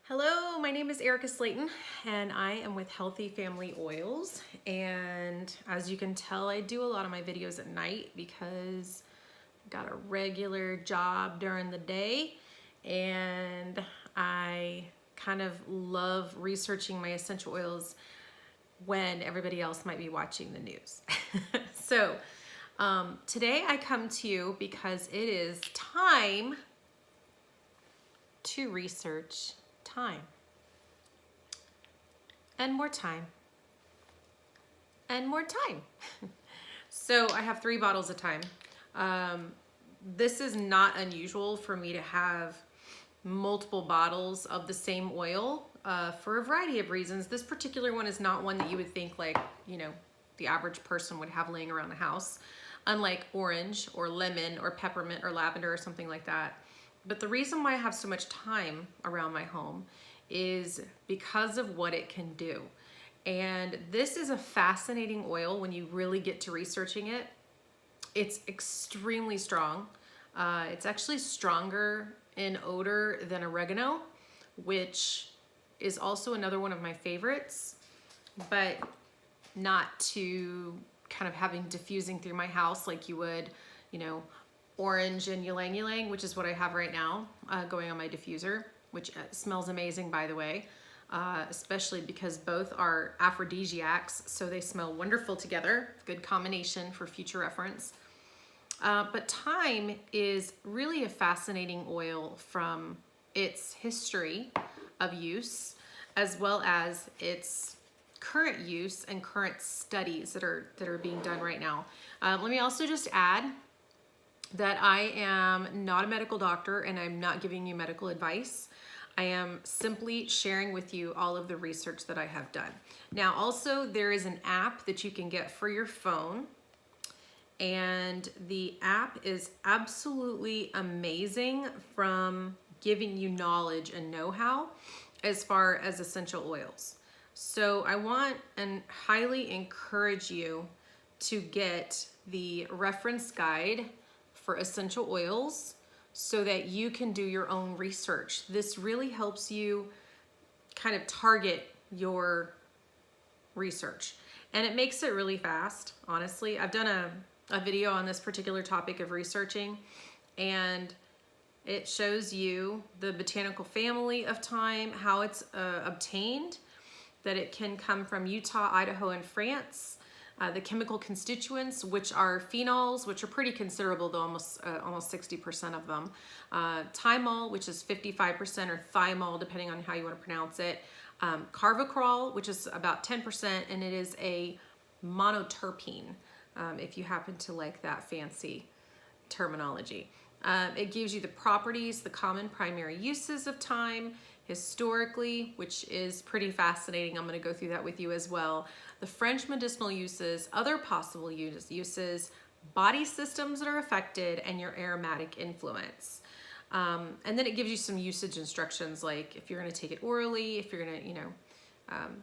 Hello, my name is Erica Slayton and I am with Healthy Family Oils, and as you can tell, I do a lot of my videos at night because I've got a regular job during the day and I kind of love researching my essential oils when everybody else might be watching the news. So today I come to you because it is time to research thyme. And more thyme. And more thyme. So I have 3 bottles of thyme. This is not unusual for me to have multiple bottles of the same oil for a variety of reasons. This particular one is not one that you would think the average person would have laying around the house, unlike orange or lemon or peppermint or lavender or something like that. But the reason why I have so much thyme around my home is because of what it can do. And this is a fascinating oil when you really get to researching it. It's extremely strong. It's actually stronger in odor than oregano, which is also another one of my favorites, but not to kind of having diffusing through my house like you would, orange and ylang ylang, which is what I have right now going on my diffuser, which smells amazing, by the way, especially because both are aphrodisiacs, so they smell wonderful together. Good combination for future reference. But thyme is really a fascinating oil from its history of use, as well as its current use and current studies that are being done right now. Let me also just add that I am not a medical doctor and I'm not giving you medical advice. I am simply sharing with you all of the research that I have done. Now, also there is an app that you can get for your phone, and the app is absolutely amazing from giving you knowledge and know-how as far as essential oils. So I want and highly encourage you to get the reference guide for essential oils so that you can do your own research. This really helps you kind of target your research, and it makes it really fast. Honestly, I've done a video on this particular topic of researching, and it shows you the botanical family of thyme, how it's obtained, that it can come from Utah, Idaho, and France. The chemical constituents, which are phenols, which are pretty considerable, though almost 60% of them. Thymol, which is 55%, or thymol, depending on how you want to pronounce it. Carvacrol, which is about 10%, and it is a monoterpene, if you happen to like that fancy terminology. It gives you the properties, the common primary uses of thyme, historically, which is pretty fascinating. I'm going to go through that with you as well. The French medicinal uses, other possible uses, body systems that are affected, and your aromatic influence. And then it gives you some usage instructions, like if you're going to take it orally, if you're going to,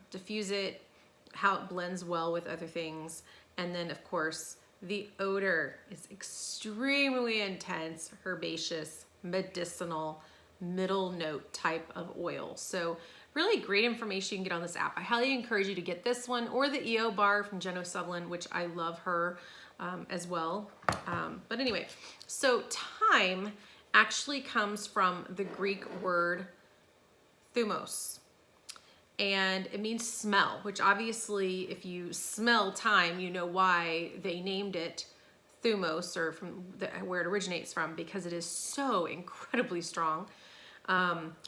diffuse it, how it blends well with other things. And then, of course, the odor is extremely intense, herbaceous, medicinal, middle note type of oil. So really great information you can get on this app. I highly encourage you to get this one or the EO bar from Jenna Sutherland, which I love her as well. But anyway, so thyme actually comes from the Greek word thumos, and it means smell, which obviously if you smell thyme, you know why they named it thumos, or from where it originates from, because it is so incredibly strong.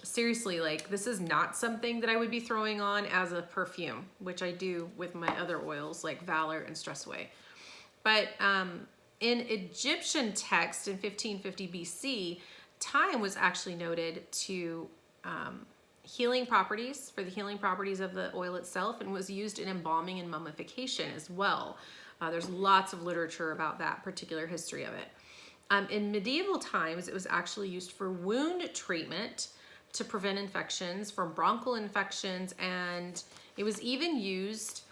Seriously, like, this is not something that I would be throwing on as a perfume, which I do with my other oils like Valor and Stress Away. But in Egyptian text in 1550 BC, thyme was actually noted to healing properties, for the healing properties of the oil itself, and was used in embalming and mummification as well. There's lots of literature about that particular history of it. In medieval times, it was actually used for wound treatment to prevent infections, from bronchial infections, and it was even used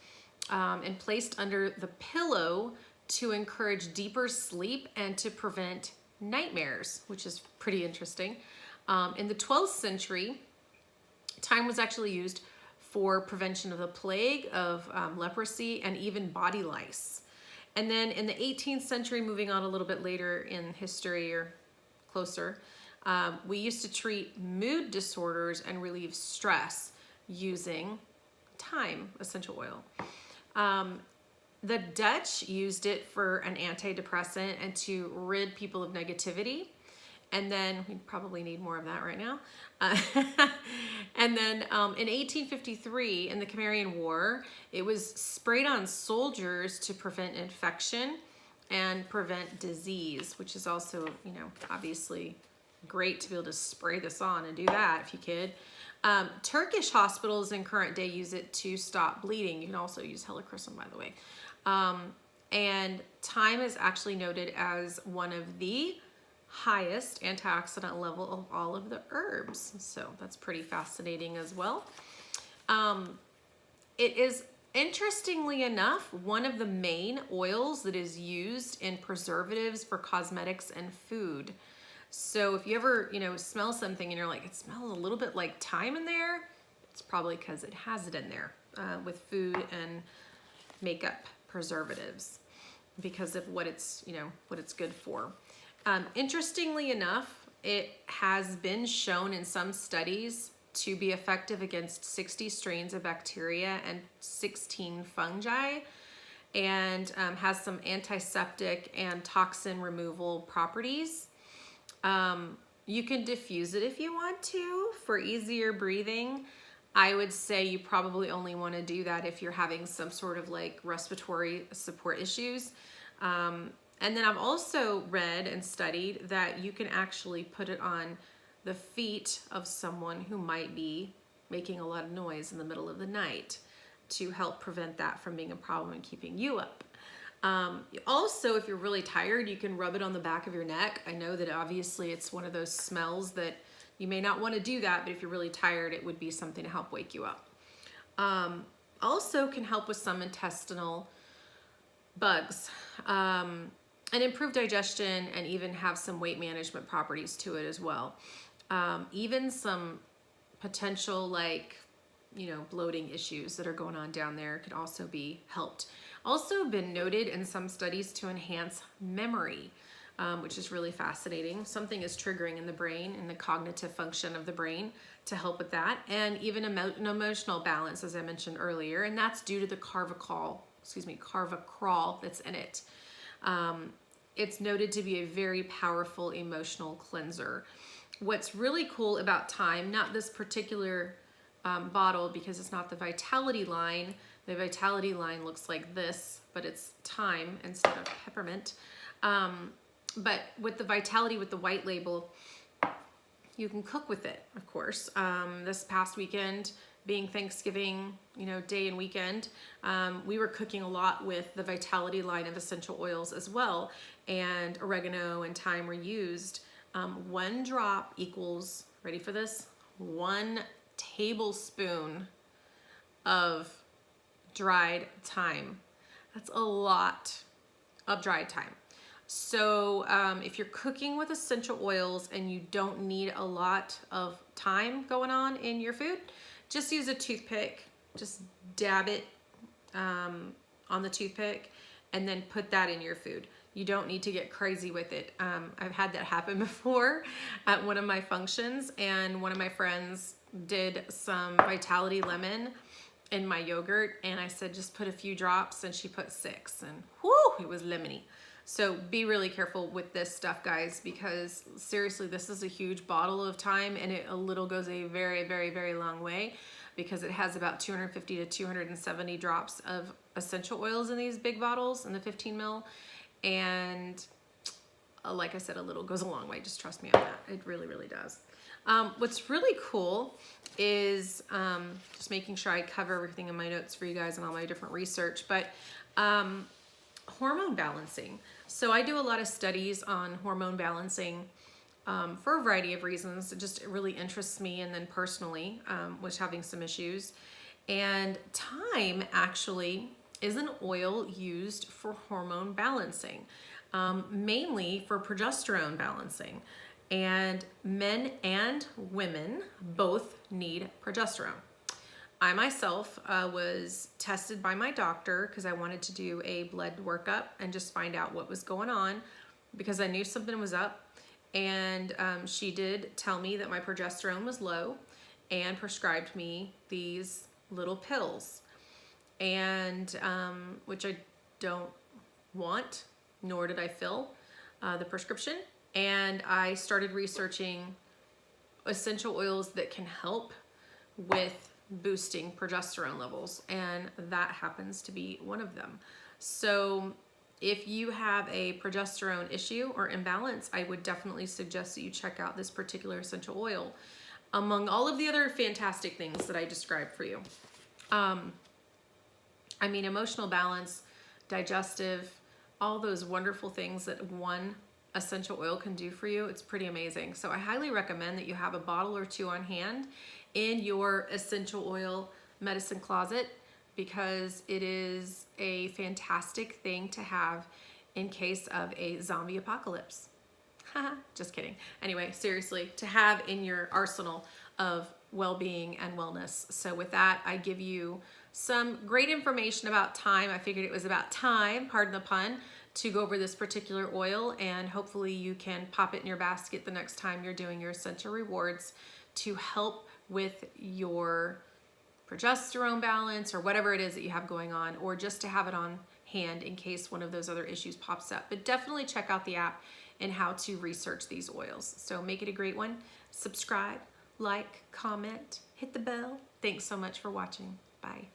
and placed under the pillow to encourage deeper sleep and to prevent nightmares, which is pretty interesting. In the 12th century, Thyme was actually used for prevention of the plague, of leprosy, and even body lice. And then in the 18th century, moving on a little bit later in history or closer, we used to treat mood disorders and relieve stress using thyme essential oil. The Dutch used it for an antidepressant and to rid people of negativity. And then we probably need more of that right now. And then in 1853, in the Crimean War, it was sprayed on soldiers to prevent infection and prevent disease, which is also, you know, obviously great to be able to spray this on and do that if you could. Turkish hospitals in current day use it to stop bleeding. You can also use helichrysum, by the way. And thyme is actually noted as one of the highest antioxidant level of all of the herbs. So that's pretty fascinating as well. It is, interestingly enough, one of the main oils that is used in preservatives for cosmetics and food. So if you ever, you know, smell something and you're like, it smells a little bit like thyme in there, it's probably because it has it in there with food and makeup preservatives because of what it's, you know, what it's good for. Interestingly enough, it has been shown in some studies to be effective against 60 strains of bacteria and 16 fungi, and has some antiseptic and toxin removal properties. You can diffuse it if you want to for easier breathing. I would say you probably only want to do that if you're having some sort of like respiratory support issues. And then I've also read and studied that you can actually put it on the feet of someone who might be making a lot of noise in the middle of the night to help prevent that from being a problem and keeping you up. Also, if you're really tired, you can rub it on the back of your neck. I know that obviously it's one of those smells that you may not want to do that, but if you're really tired, it would be something to help wake you up. Also can help with some intestinal bugs. And improve digestion, and even have some weight management properties to it as well. Even some potential like, you know, bloating issues that are going on down there could also be helped. Also been noted in some studies to enhance memory, which is really fascinating. Something is triggering in the brain and the cognitive function of the brain to help with that, and even an emotional balance, as I mentioned earlier, and that's due to the carvacrol that's in it. It's noted to be a very powerful emotional cleanser. What's really cool about thyme, not this particular bottle because it's not the Vitality line. The Vitality line looks like this, but it's thyme instead of peppermint. But with the Vitality, with the white label, you can cook with it, of course. This past weekend, being Thanksgiving, you know, day and weekend, we were cooking a lot with the Vitality line of essential oils as well, and oregano and thyme were used. 1 drop equals, ready for this? 1 tablespoon of dried thyme. That's a lot of dried thyme. So if you're cooking with essential oils and you don't need a lot of thyme going on in your food, just use a toothpick, just dab it on the toothpick and then put that in your food. You don't need to get crazy with it. I've had that happen before at one of my functions, and one of my friends did some Vitality lemon in my yogurt, and I said just put a few drops, and she put 6, and whoo, it was lemony. So be really careful with this stuff, guys, because seriously, this is a huge bottle of thyme, and a little goes a very, very, very long way, because it has about 250 to 270 drops of essential oils in these big bottles in the 15 ml. And like I said, a little goes a long way. Just trust me on that. It really, really does. What's really cool is just making sure I cover everything in my notes for you guys and all my different research, but hormone balancing. So I do a lot of studies on hormone balancing for a variety of reasons. It just really interests me, and then personally was having some issues. And thyme actually is an oil used for hormone balancing, mainly for progesterone balancing. And men and women both need progesterone. I myself was tested by my doctor because I wanted to do a blood workup and just find out what was going on because I knew something was up. And she did tell me that my progesterone was low and prescribed me these little pills, and which I don't want, nor did I fill the prescription. And I started researching essential oils that can help with boosting progesterone levels, and that happens to be one of them. So if you have a progesterone issue or imbalance, I would definitely suggest that you check out this particular essential oil, among all of the other fantastic things that I described for you. I mean, emotional balance, digestive, all those wonderful things that one essential oil can do for you, it's pretty amazing. So I highly recommend that you have a bottle or two on hand in your essential oil medicine closet, because it is a fantastic thing to have in case of a zombie apocalypse. Just kidding. Anyway, seriously, to have in your arsenal of well-being and wellness. So with that, I give you some great information about Thyme. I figured it was about time, pardon the pun, to go over this particular oil, and hopefully you can pop it in your basket the next time you're doing your essential rewards to help with your progesterone balance or whatever it is that you have going on, or just to have it on hand in case one of those other issues pops up. But definitely check out the app and how to research these oils. So make it a great one. Subscribe, like, comment, hit the bell. Thanks so much for watching. Bye.